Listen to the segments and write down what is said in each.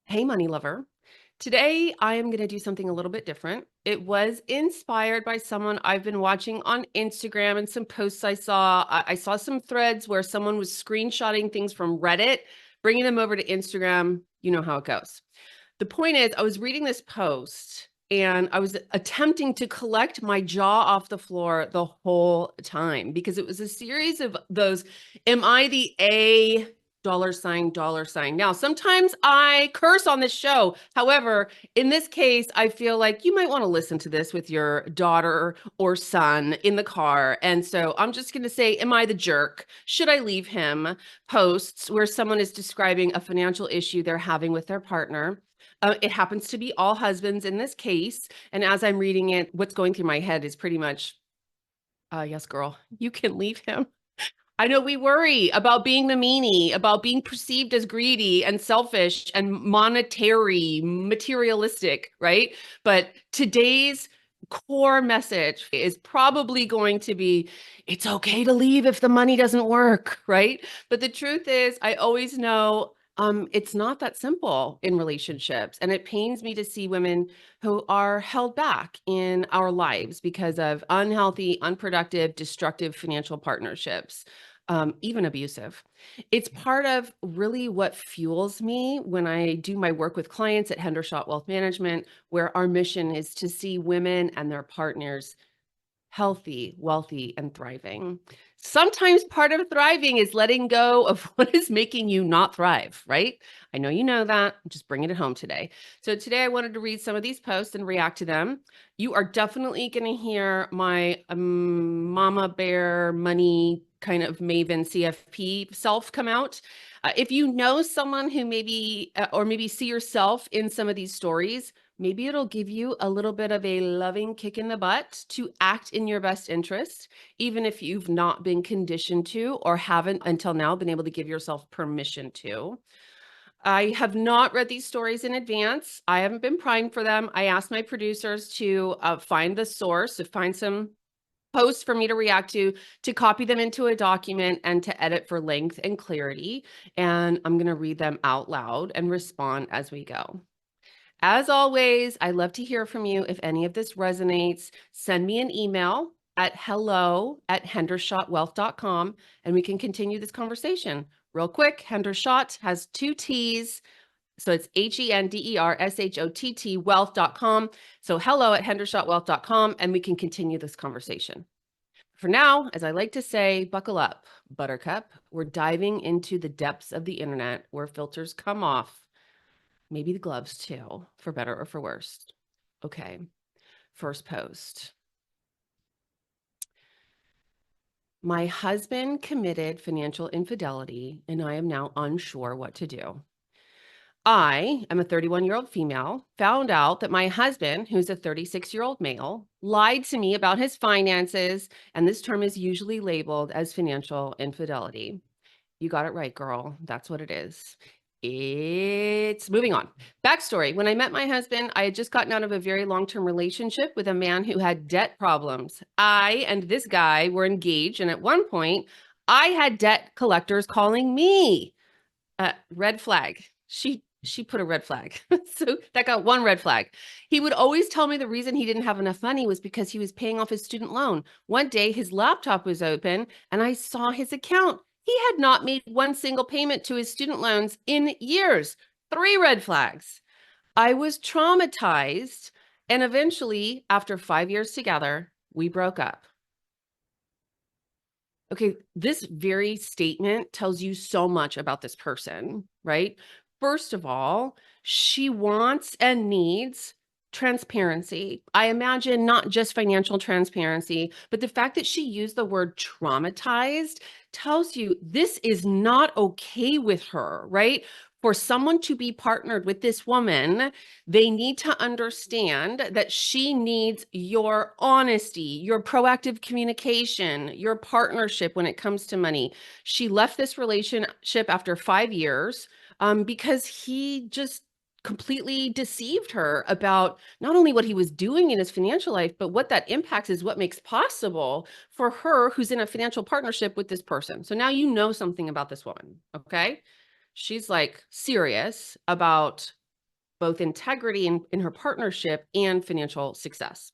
Hey, money lover. Today, I am going to do something a little bit different. It was inspired by someone I've been watching on Instagram and some posts I saw. I saw some threads where someone was screenshotting things from Reddit, bringing them over to Instagram. You know how it goes. The point is, I was reading this post and I was attempting to collect my jaw off the floor the whole time because it was a series of those, am I the A dollar sign, dollar sign? Now, sometimes I curse on this show. However, in this case, I feel like you might want to listen to this with your daughter or son in the car. And so I'm just going to say, am I the jerk? Should I leave him? Posts where someone is describing a financial issue they're having with their partner. It happens to be all husbands in this case. And as I'm reading it, what's going through my head is pretty much, yes, girl, you can leave him. I know we worry about being the meanie, about being perceived as greedy and selfish and monetary, materialistic, right? But today's core message is probably going to be, it's okay to leave if the money doesn't work, right? But the truth is, I always know it's not that simple in relationships. And it pains me to see women who are held back in our lives because of unhealthy, unproductive, destructive financial partnerships, even abusive. It's part of really what fuels me when I do my work with clients at Hendershot Wealth Management, where our mission is to see women and their partners healthy, wealthy, and thriving. Sometimes part of thriving is letting go of what is making you not thrive, right? I know you know that. I'm just bringing it home today. So today I wanted to read some of these posts and react to them. You are definitely going to hear my mama bear money kind of maven CFP self come out. If you know someone who maybe, or maybe see yourself in some of these stories, maybe it'll give you a little bit of a loving kick in the butt to act in your best interest, even if you've not been conditioned to or haven't until now been able to give yourself permission to. I have not read these stories in advance. I haven't been primed for them. I asked my producers to find the source, to find some posts for me to react to copy them into a document and to edit for length and clarity. And I'm going to read them out loud and respond as we go. As always, I love to hear from you. If any of this resonates, send me an email at hello@hendershotwealth.com and we can continue this conversation. Real quick, Hendershot has two T's. So it's HENDERSHOTT wealth.com. So hello@hendershotwealth.com and we can continue this conversation. For now, as I like to say, buckle up, buttercup. We're diving into the depths of the internet where filters come off. Maybe the gloves too, for better or for worse. Okay, first post. My husband committed financial infidelity, and I am now unsure what to do. I am a 31-year-old female, found out that my husband, who's a 36-year-old male, lied to me about his finances, and this term is usually labeled as financial infidelity. You got it right, girl. That's what it is. It's moving on. Backstory. When I met my husband, I had just gotten out of a very long-term relationship with a man who had debt problems. I and this guy were engaged, and at one point, I had debt collectors calling me. Red flag. She put a red flag. So that got one red flag. He would always tell me the reason he didn't have enough money was because he was paying off his student loan. One day his laptop was open and I saw his account. He had not made one single payment to his student loans in years. Three red flags. I was traumatized. And eventually, after 5 years together, we broke up. Okay, this very statement tells you so much about this person, right? First of all, she wants and needs transparency. I imagine not just financial transparency, but the fact that she used the word traumatized tells you this is not okay with her, right? For someone to be partnered with this woman, they need to understand that she needs your honesty, your proactive communication, your partnership when it comes to money. She left this relationship after 5 years because he just completely deceived her about not only what he was doing in his financial life, but what that impacts is what makes possible for her who's in a financial partnership with this person. So now you know something about this woman, okay? She's like serious about both integrity in her partnership and financial success.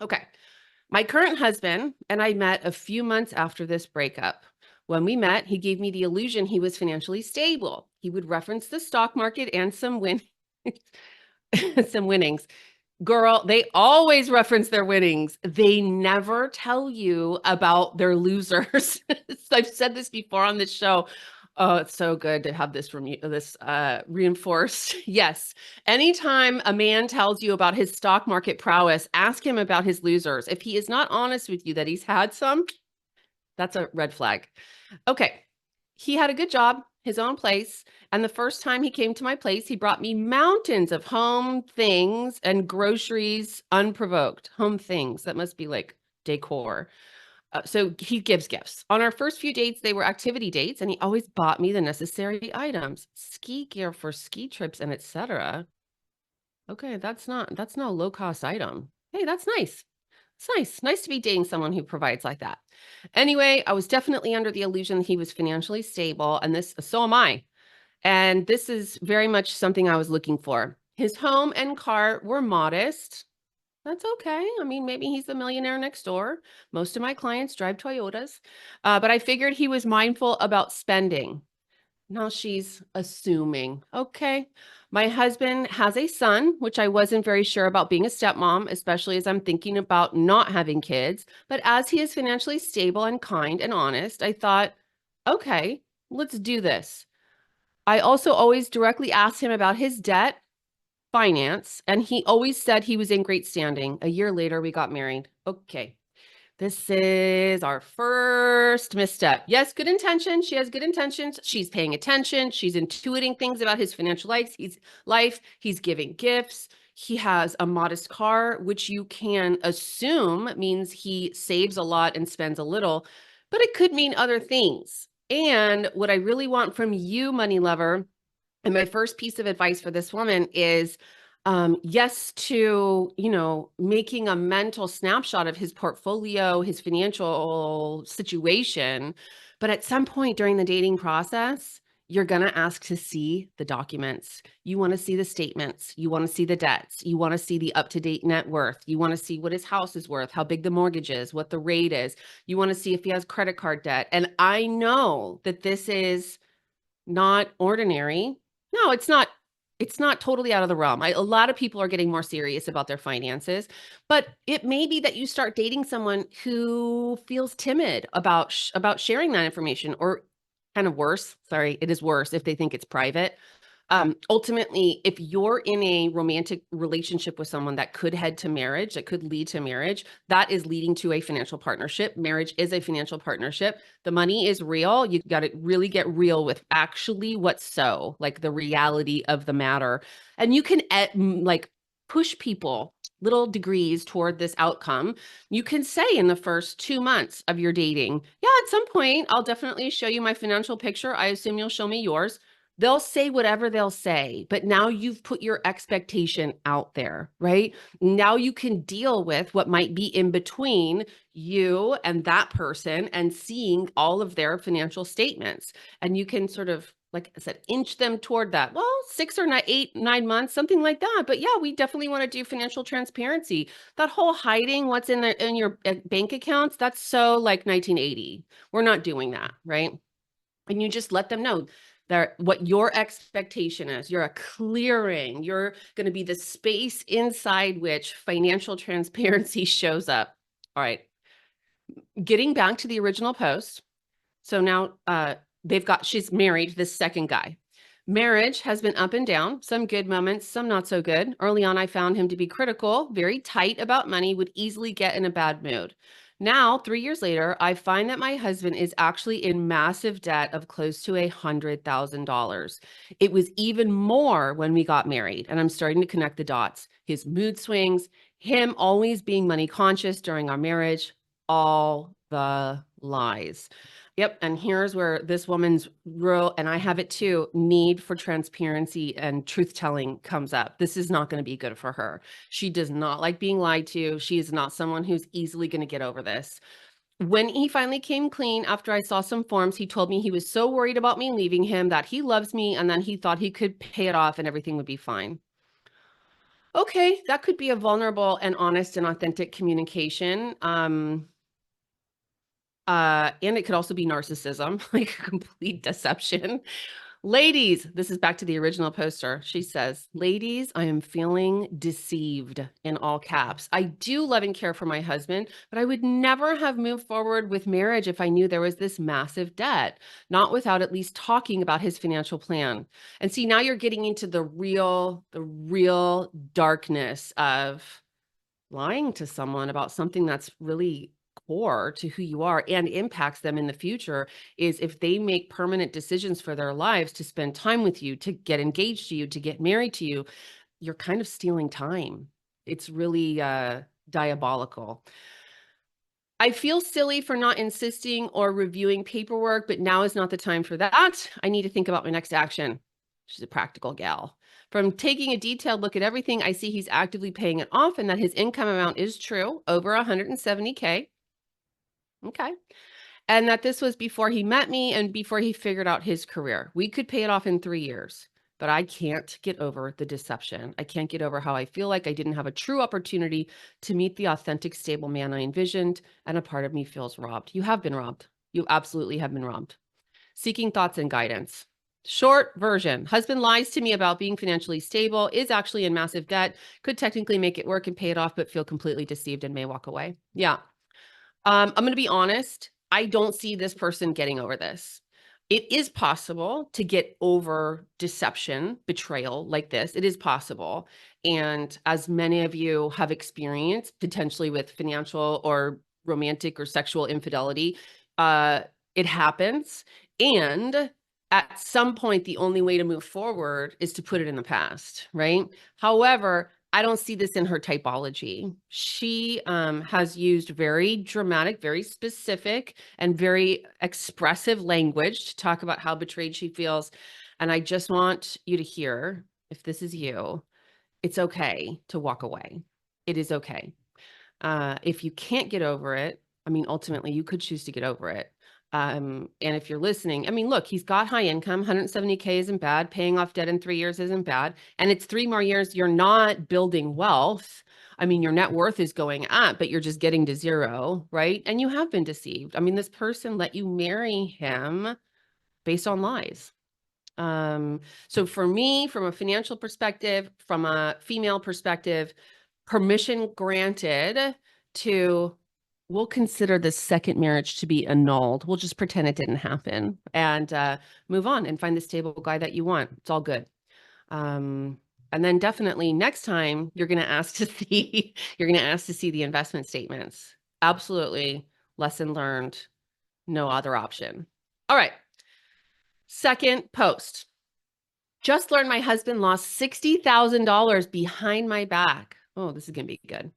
Okay. My current husband and I met a few months after this breakup. When we met, he gave me the illusion he was financially stable. He would reference the stock market and some winnings. Girl, they always reference their winnings. They never tell you about their losers. I've said this before on this show. Oh, it's so good to have this reinforced. Yes. Anytime a man tells you about his stock market prowess, ask him about his losers. If he is not honest with you that he's had some, that's a red flag. Okay. He had a good job, his own place. And the first time he came to my place, he brought me mountains of home things and groceries unprovoked. Home things. That must be like decor. So he gives gifts. On our first few dates, they were activity dates, and he always bought me the necessary items, ski gear for ski trips and etc. Okay, that's no low-cost item. Hey, that's nice. It's nice. Nice to be dating someone who provides like that. Anyway, I was definitely under the illusion he was financially stable, and so am I. And this is very much something I was looking for. His home and car were modest. That's okay. I mean, maybe he's the millionaire next door. Most of my clients drive Toyotas, but I figured he was mindful about spending. Now she's assuming. Okay. My husband has a son, which I wasn't very sure about being a stepmom, especially as I'm thinking about not having kids. But as he is financially stable and kind and honest, I thought, okay, let's do this. I also always directly asked him about his debt, finance, and he always said he was in great standing. A year later, we got married. Okay. This is our first misstep. Yes, good intention. She has good intentions. She's paying attention. She's intuiting things about his financial life. He's giving gifts. He has a modest car, which you can assume means he saves a lot and spends a little, but it could mean other things. And what I really want from you, money lover, and my first piece of advice for this woman is yes to, making a mental snapshot of his portfolio, his financial situation. But at some point during the dating process, you're going to ask to see the documents. You want to see the statements. You want to see the debts. You want to see the up-to-date net worth. You want to see what his house is worth, how big the mortgage is, what the rate is. You want to see if he has credit card debt. And I know that this is not ordinary. No, it's not. It's not totally out of the realm. A lot of people are getting more serious about their finances, but it may be that you start dating someone who feels timid about sharing that information, or kind of worse. Sorry, it is worse if they think it's private. Ultimately, if you're in a romantic relationship with someone that could head to marriage, that could lead to marriage, that is leading to a financial partnership. Marriage is a financial partnership. The money is real. You got to really get real with actually what's so, like the reality of the matter. And you can like push people little degrees toward this outcome. You can say in the first 2 months of your dating, yeah, at some point, I'll definitely show you my financial picture. I assume you'll show me yours. They'll say whatever they'll say, but now you've put your expectation out there, right? Now you can deal with what might be in between you and that person and seeing all of their financial statements. And you can sort of, like I said, inch them toward that. Well, 6 or 9 months, something like that. But yeah, we definitely want to do financial transparency. That whole hiding what's in your bank accounts, that's so like 1980. We're not doing that, right? And you just let them know what your expectation is. You're a clearing. You're going to be the space inside which financial transparency shows up. All right. Getting back to the original post. So now she's married this second guy. Marriage has been up and down, some good moments, some not so good. Early on, I found him to be critical, very tight about money, would easily get in a bad mood. Now, 3 years later, I find that my husband is actually in massive debt of close to $100,000. It was even more when we got married, and I'm starting to connect the dots. His mood swings, him always being money conscious during our marriage, all the lies. Yep. And here's where this woman's real, and I have it too, need for transparency and truth telling comes up. This is not going to be good for her. She does not like being lied to. She is not someone who's easily going to get over this. When he finally came clean after I saw some forms, he told me he was so worried about me leaving him, that he loves me, and then he thought he could pay it off and everything would be fine. Okay, that could be a vulnerable and honest and authentic communication. And it could also be narcissism, like complete deception. Ladies, this is back to the original poster. She says, ladies, I am feeling deceived in all caps. I do love and care for my husband, but I would never have moved forward with marriage if I knew there was this massive debt, not without at least talking about his financial plan. And see, now you're getting into the real darkness of lying to someone about something that's really core to who you are and impacts them in the future is if they make permanent decisions for their lives to spend time with you, to get engaged to you, to get married to you, you're kind of stealing time. It's really diabolical. I feel silly for not insisting or reviewing paperwork, but now is not the time for that. I need to think about my next action. She's a practical gal. From taking a detailed look at everything, I see he's actively paying it off and that his income amount is true, over 170K. Okay. And that this was before he met me and before he figured out his career. We could pay it off in 3 years, but I can't get over the deception. I can't get over how I feel like I didn't have a true opportunity to meet the authentic, stable man I envisioned, and a part of me feels robbed. You have been robbed. You absolutely have been robbed. Seeking thoughts and guidance. Short version, husband lies to me about being financially stable, is actually in massive debt, could technically make it work and pay it off, but feel completely deceived and may walk away. Yeah. I'm going to be honest. I don't see this person getting over this. It is possible to get over deception, betrayal like this. It is possible. And as many of you have experienced potentially with financial or romantic or sexual infidelity, it happens. And at some point, the only way to move forward is to put it in the past, right? However, I don't see this in her typology. She has used very dramatic, very specific, and very expressive language to talk about how betrayed she feels. And I just want you to hear, if this is you, it's okay to walk away. It is okay. If you can't get over it, I mean, ultimately, you could choose to get over it. And if you're listening, I mean, look, he's got high income, 170K isn't bad. Paying off debt in 3 years isn't bad. And it's 3 more years. You're not building wealth. I mean, your net worth is going up, but you're just getting to zero, right? And you have been deceived. I mean, this person let you marry him based on lies. So for me, from a financial perspective, from a female perspective, permission granted to, we'll consider this second marriage to be annulled. We'll just pretend it didn't happen and move on and find the stable guy that you want. It's all good. And then definitely next time you're going to ask to see, you're going to ask to see the investment statements. Absolutely. Lesson learned. No other option. All right. Second post. Just learned my husband lost $60,000 behind my back. Oh, this is going to be good.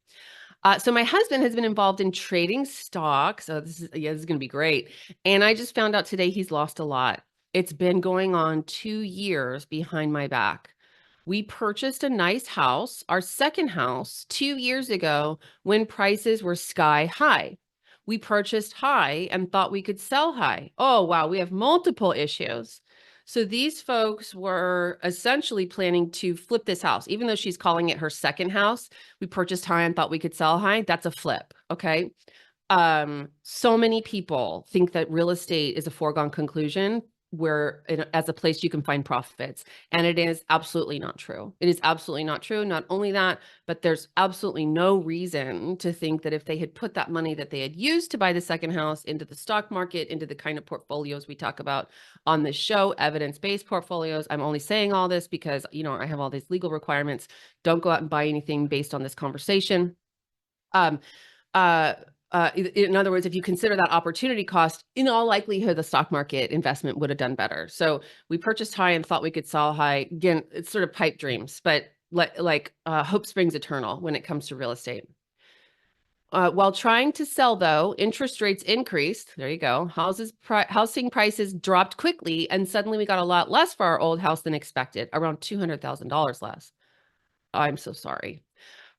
So my husband has been involved in trading stocks. So this is going to be great. And I just found out today he's lost a lot. It's been going on 2 years behind my back. We purchased a nice house, our second house, 2 years ago when prices were sky high. We purchased high and thought we could sell high. Oh, wow, we have multiple issues. So these folks were essentially planning to flip this house. Even though she's calling it her second house, we purchased high and thought we could sell high. That's a flip, okay? So many people think that real estate is a foregone conclusion where as a place you can find profits. And it is absolutely not true. It is absolutely not true. Not only that, but there's absolutely no reason to think that if they had put that money that they had used to buy the second house into the stock market, into the kind of portfolios we talk about on this show, evidence-based portfolios. I'm only saying all this because, you know, I have all these legal requirements. Don't go out and buy anything based on this conversation. In other words, if you consider that opportunity cost, in all likelihood, the stock market investment would have done better. So we purchased high and thought we could sell high. Again, it's sort of pipe dreams, but like hope springs eternal when it comes to real estate. While trying to sell, though, interest rates increased. There you go. Housing prices dropped quickly, and suddenly we got a lot less for our old house than expected, around $200,000 less. I'm so sorry.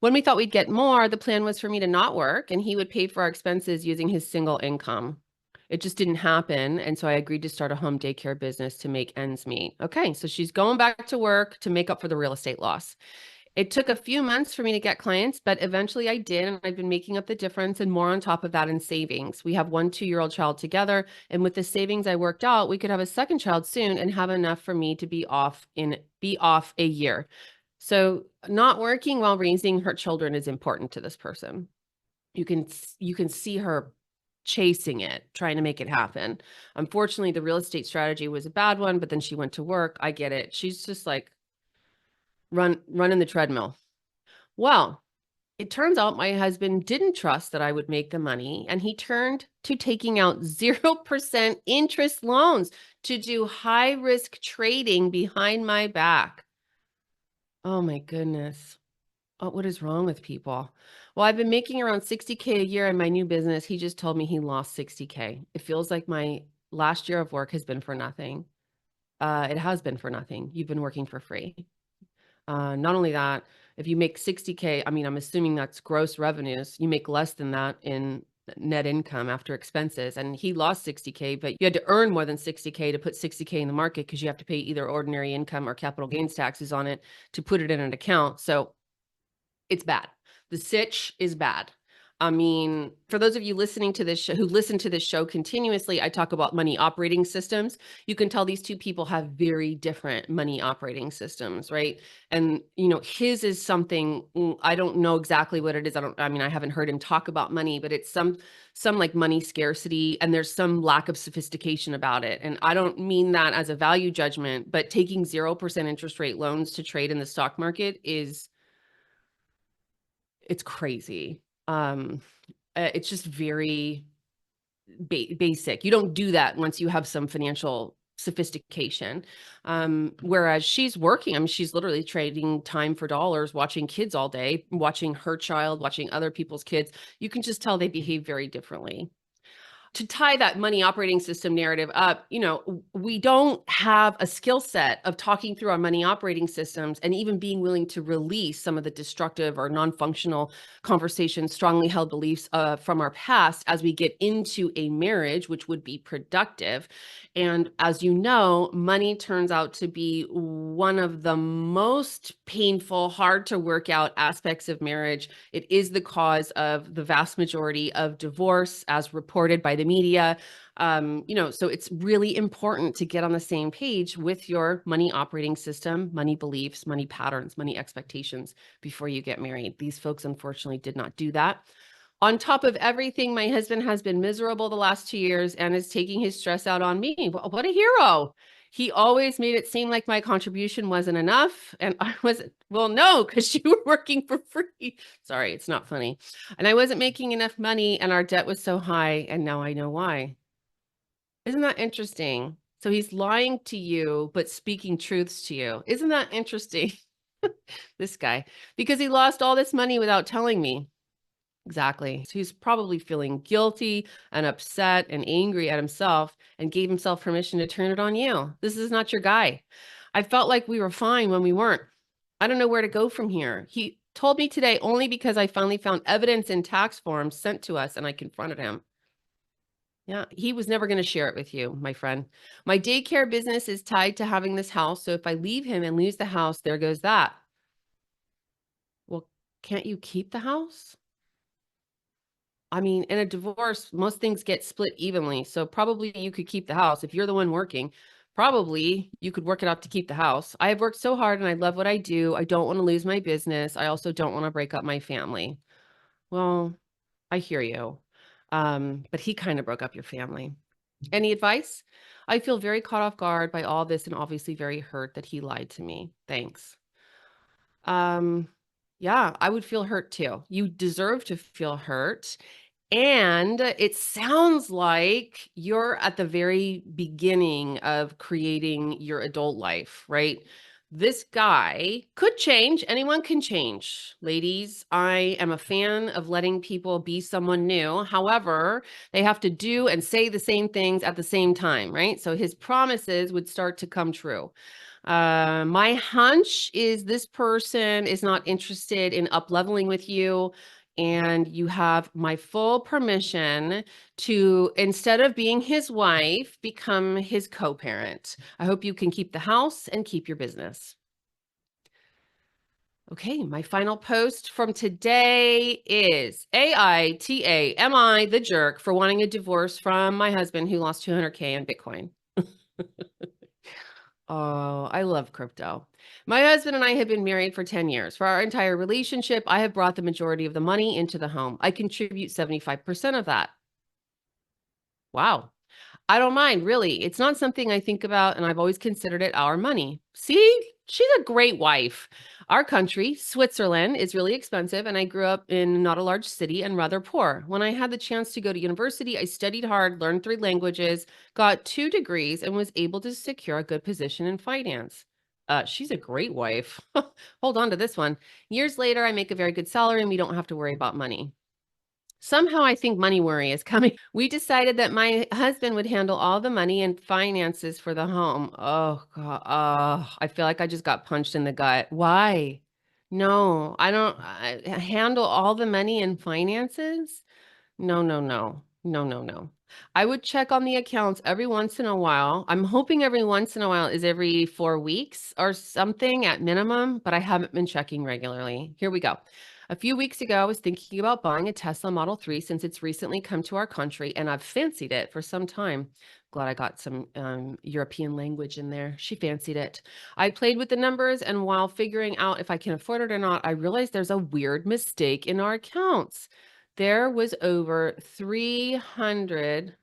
When we thought we'd get more, the plan was for me to not work and he would pay for our expenses using his single income. It just didn't happen. And so I agreed to start a home daycare business to make ends meet. Okay, so she's going back to work to make up for the real estate loss. It took a few months for me to get clients, but eventually I did, and I've been making up the difference and more on top of that in savings. We have one 2-year-old child together, and with the savings I worked out, we could have a second child soon and have enough for me to be off a year. So not working while raising her children is important to this person. You can see her chasing it, trying to make it happen. Unfortunately, the real estate strategy was a bad one, but then she went to work. I get it. She's just like running the treadmill. Well, it turns out my husband didn't trust that I would make the money, and he turned to taking out 0% interest loans to do high risk trading behind my back. Oh my goodness. Oh, what is wrong with people? Well, I've been making around 60K a year in my new business. He just told me he lost 60K. It feels like my last year of work has been for nothing. It has been for nothing. You've been working for free. Not only that, if you make 60K, I mean, I'm assuming that's gross revenues. You make less than that in net income after expenses. And he lost 60K, but you had to earn more than 60K to put 60K in the market because you have to pay either ordinary income or capital gains taxes on it to put it in an account. So it's bad. The sitch is bad. I mean, for those of you listening to this show, who listen to this show continuously, I talk about money operating systems. You can tell these two people have very different money operating systems, right? And, his is something, I don't know exactly what it is. I mean, I haven't heard him talk about money, but it's some like money scarcity, and there's some lack of sophistication about it. And I don't mean that as a value judgment, but taking 0% interest rate loans to trade in the stock market it's crazy. It's just very basic. You don't do that once you have some financial sophistication. Whereas she's working, I mean, she's literally trading time for dollars, watching kids all day, watching her child, watching other people's kids. You can just tell they behave very differently. To tie that money operating system narrative up, we don't have a skill set of talking through our money operating systems and even being willing to release some of the destructive or non-functional conversations, strongly held beliefs from our past as we get into a marriage, which would be productive. And as you know, money turns out to be one of the most painful, hard to work out aspects of marriage. It is the cause of the vast majority of divorce, as reported by the media. So it's really important to get on the same page with your money operating system, money beliefs, money patterns, money expectations before you get married. These folks, unfortunately, did not do that. On top of everything, my husband has been miserable the last 2 years and is taking his stress out on me. What a hero. He always made it seem like my contribution wasn't enough. And I wasn't, well, no, because you were working for free. Sorry, it's not funny. And I wasn't making enough money, and our debt was so high. And now I know why. Isn't that interesting? So he's lying to you, but speaking truths to you. Isn't that interesting? This guy, because he lost all this money without telling me. Exactly. So he's probably feeling guilty and upset and angry at himself and gave himself permission to turn it on you. This is not your guy. I felt like we were fine when we weren't. I don't know where to go from here. He told me today only because I finally found evidence in tax forms sent to us and I confronted him. Yeah, he was never going to share it with you, my friend. My daycare business is tied to having this house. So if I leave him and lose the house, there goes that. Well, can't you keep the house? I mean, in a divorce, most things get split evenly. So probably you could keep the house. If you're the one working, probably you could work it out to keep the house. I have worked so hard and I love what I do. I don't want to lose my business. I also don't want to break up my family. Well, I hear you. But he kind of broke up your family. Any advice? I feel very caught off guard by all this and obviously very hurt that he lied to me. Thanks. Yeah, I would feel hurt too. You deserve to feel hurt. And it sounds like you're at the very beginning of creating your adult life, right? This guy could change. Anyone can change. Ladies, I am a fan of letting people be someone new. However, they have to do and say the same things at the same time, right? So his promises would start to come true. My hunch is this person is not interested in up leveling with you, and you have my full permission to, instead of being his wife, become his co-parent. I hope you can keep the house and keep your business. Okay, my final post from today is AITA, am I the jerk for wanting a divorce from my husband who lost 200K in Bitcoin? Oh, I love crypto. My husband and I have been married for 10 years. For our entire relationship, I have brought the majority of the money into the home. I contribute 75% of that. Wow. I don't mind, really. It's not something I think about, and I've always considered it our money. See, she's a great wife. Our country, Switzerland, is really expensive, and I grew up in not a large city and rather poor. When I had the chance to go to university, I studied hard, learned 3 languages, got 2 degrees, and was able to secure a good position in finance. She's a great wife. Hold on to this one. Years later, I make a very good salary, and we don't have to worry about money. Somehow I think money worry is coming. We decided that my husband would handle all the money and finances for the home. Oh god. I feel like I just got punched in the gut. Why? No, I don't handle all the money and finances? No, no, no. No, no, no. I would check on the accounts every once in a while. I'm hoping every once in a while is every 4 weeks or something at minimum, but I haven't been checking regularly. Here we go. A few weeks ago, I was thinking about buying a Tesla Model 3 since it's recently come to our country and I've fancied it for some time. Glad I got some European language in there. She fancied it. I played with the numbers, and while figuring out if I can afford it or not, I realized there's a weird mistake in our accounts. There was over 300.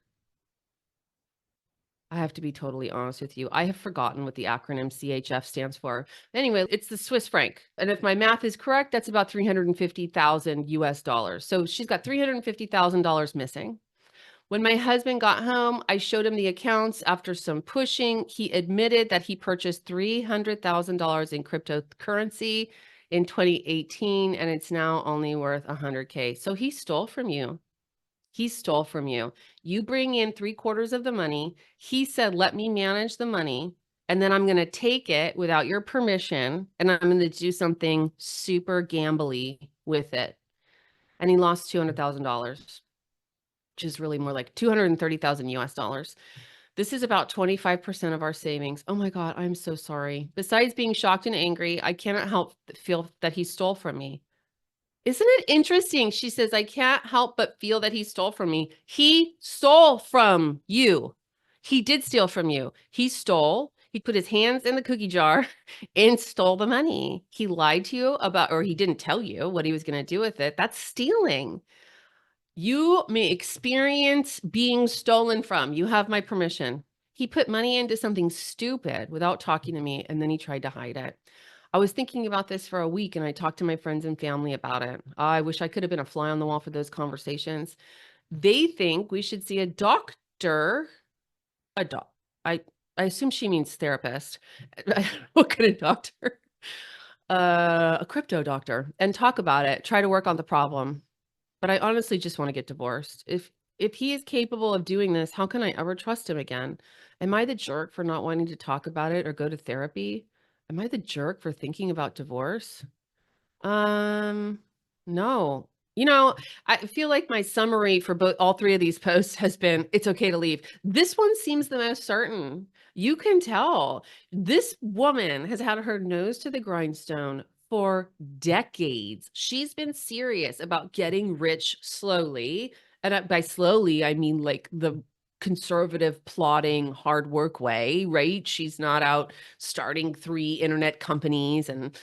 I have to be totally honest with you. I have forgotten what the acronym CHF stands for. Anyway, it's the Swiss franc. And if my math is correct, that's about 350,000 US dollars. So she's got $350,000 missing. When my husband got home, I showed him the accounts. After some pushing, he admitted that he purchased $300,000 in cryptocurrency in 2018, and it's now only worth 100K. So he stole from you. He stole from you. You bring in 3/4 of the money. He said, let me manage the money, and then I'm going to take it without your permission, and I'm going to do something super gambly with it. And he lost $200,000, which is really more like 230,000 US dollars. This is about 25% of our savings. Oh my God, I'm so sorry. Besides being shocked and angry, I cannot help feel that he stole from me. Isn't it interesting? She says, I can't help but feel that he stole from me. He stole from you. He did steal from you. He stole. He put his hands in the cookie jar and stole the money. He lied to you about, or he didn't tell you what he was going to do with it. That's stealing. You may experience being stolen from. You have my permission. He put money into something stupid without talking to me, and then he tried to hide it. I was thinking about this for a week, and I talked to my friends and family about it. I wish I could have been a fly on the wall for those conversations. They think we should see a doctor, a doc. I I assume she means therapist. What kind of doctor? A crypto doctor, and talk about it. Try to work on the problem. But I honestly just wanna get divorced. If he is capable of doing this, how can I ever trust him again? Am I the jerk for not wanting to talk about it or go to therapy? Am I the jerk for thinking about divorce? Um, no. You know, I feel like my summary for both all 3 of these posts has been, "It's okay to leave." This one seems the most certain. You can tell. This woman has had her nose to the grindstone for decades. She's been serious about getting rich slowly, and, by slowly, I mean, like, the conservative, plodding, hard work way, right? She's not out starting 3 internet companies and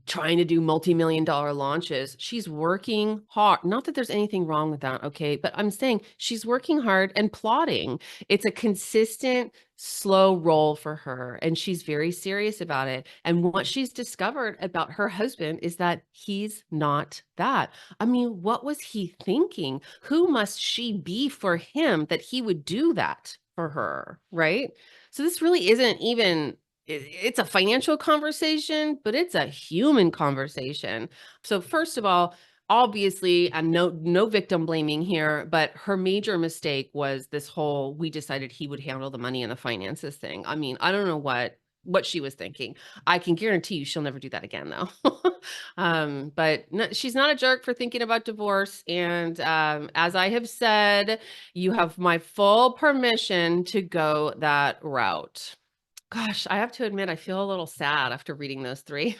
trying to do multi-million dollar launches. She's working hard. Not that there's anything wrong with that, okay? But I'm saying she's working hard and plotting. It's a consistent, slow roll for her, and she's very serious about it. And what she's discovered about her husband is that he's not that. I mean, what was he thinking? Who must she be for him that he would do that for her, right? So this really isn't even it's a financial conversation, but it's a human conversation. So first of all, obviously, and no victim blaming here, but her major mistake was this whole we decided he would handle the money and the finances thing. I mean, I don't know what she was thinking. I can guarantee you she'll never do that again though. But no, she's not a jerk for thinking about divorce. And as I have said, you have my full permission to go that route. Gosh, I have to admit, I feel a little sad after reading those 3.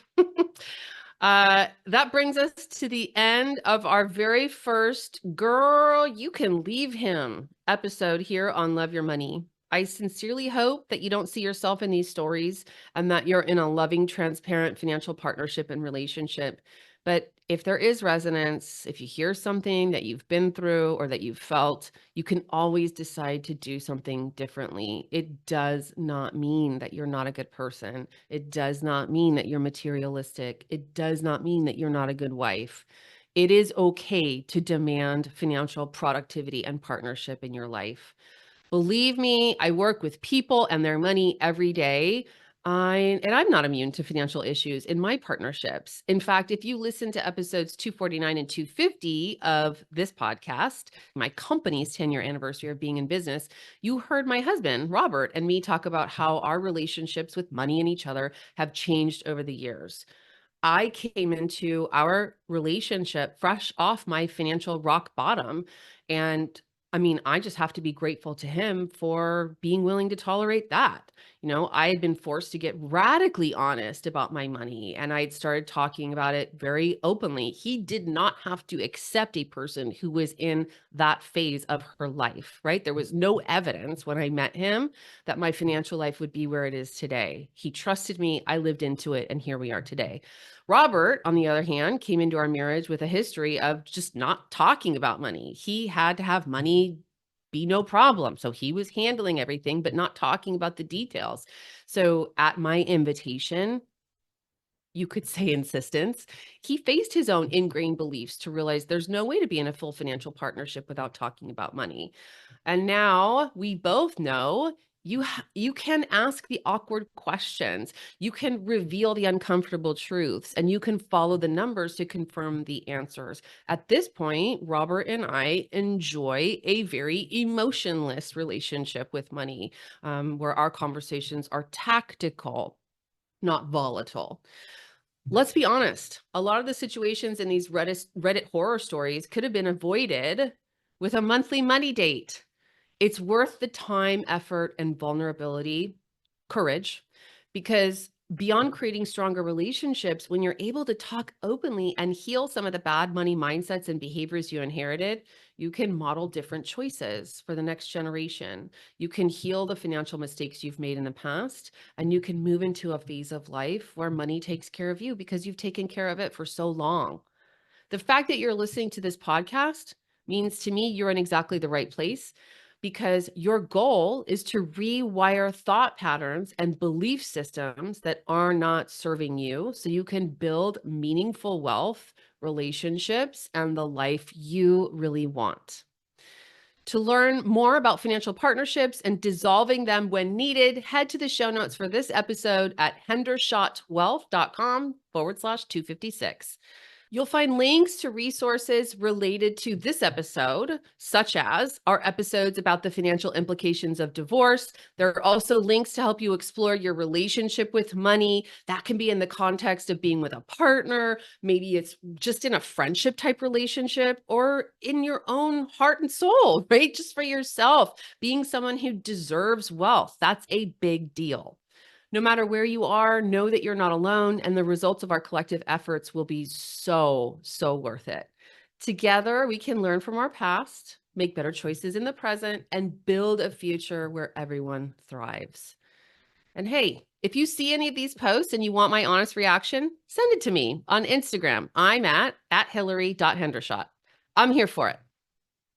That brings us to the end of our very first Girl, You Can Leave Him episode here on Love Your Money. I sincerely hope that you don't see yourself in these stories and that you're in a loving, transparent financial partnership and relationship. But if there is resonance, if you hear something that you've been through or that you've felt, you can always decide to do something differently. It does not mean that you're not a good person. It does not mean that you're materialistic. It does not mean that you're not a good wife. It is okay to demand financial productivity and partnership in your life. Believe me, I work with people and their money every day. I'm not immune to financial issues in my partnerships. In fact, if you listen to episodes 249 and 250 of this podcast, my company's 10-year anniversary of being in business, you heard my husband, Robert, and me talk about how our relationships with money and each other have changed over the years. I came into our relationship fresh off my financial rock bottom. And I mean, I just have to be grateful to him for being willing to tolerate that. I had been forced to get radically honest about my money and I'd started talking about it very openly. He did not have to accept a person who was in that phase of her life, right? There was no evidence when I met him that my financial life would be where it is today. He trusted me, I lived into it, and here we are today. Robert, on the other hand, came into our marriage with a history of just not talking about money. He had to have money be no problem. So he was handling everything, but not talking about the details. So at my invitation, you could say insistence, he faced his own ingrained beliefs to realize there's no way to be in a full financial partnership without talking about money. And now we both know you can ask the awkward questions. You can reveal the uncomfortable truths and you can follow the numbers to confirm the answers. At this point, Robert and I enjoy a very emotionless relationship with money, where our conversations are tactical, not volatile. Let's be honest. A lot of the situations in these Reddit horror stories could have been avoided with a monthly money date. It's worth the time, effort, and vulnerability, courage, because beyond creating stronger relationships, when you're able to talk openly and heal some of the bad money mindsets and behaviors you inherited, you can model different choices for the next generation. You can heal the financial mistakes you've made in the past, and you can move into a phase of life where money takes care of you because you've taken care of it for so long. The fact that you're listening to this podcast means to me you're in exactly the right place because your goal is to rewire thought patterns and belief systems that are not serving you so you can build meaningful wealth, relationships, and the life you really want. To learn more about financial partnerships and dissolving them when needed, head to the show notes for this episode at hendershotwealth.com/256. You'll find links to resources related to this episode, such as our episodes about the financial implications of divorce. There are also links to help you explore your relationship with money. That can be in the context of being with a partner. Maybe it's just in a friendship type relationship or in your own heart and soul, right? Just for yourself, being someone who deserves wealth. That's a big deal. No matter where you are, know that you're not alone, and the results of our collective efforts will be so, so worth it. Together, we can learn from our past, make better choices in the present, and build a future where everyone thrives. And hey, if you see any of these posts and you want my honest reaction, send it to me on Instagram. I'm at Hillary.Hendershot. I'm here for it.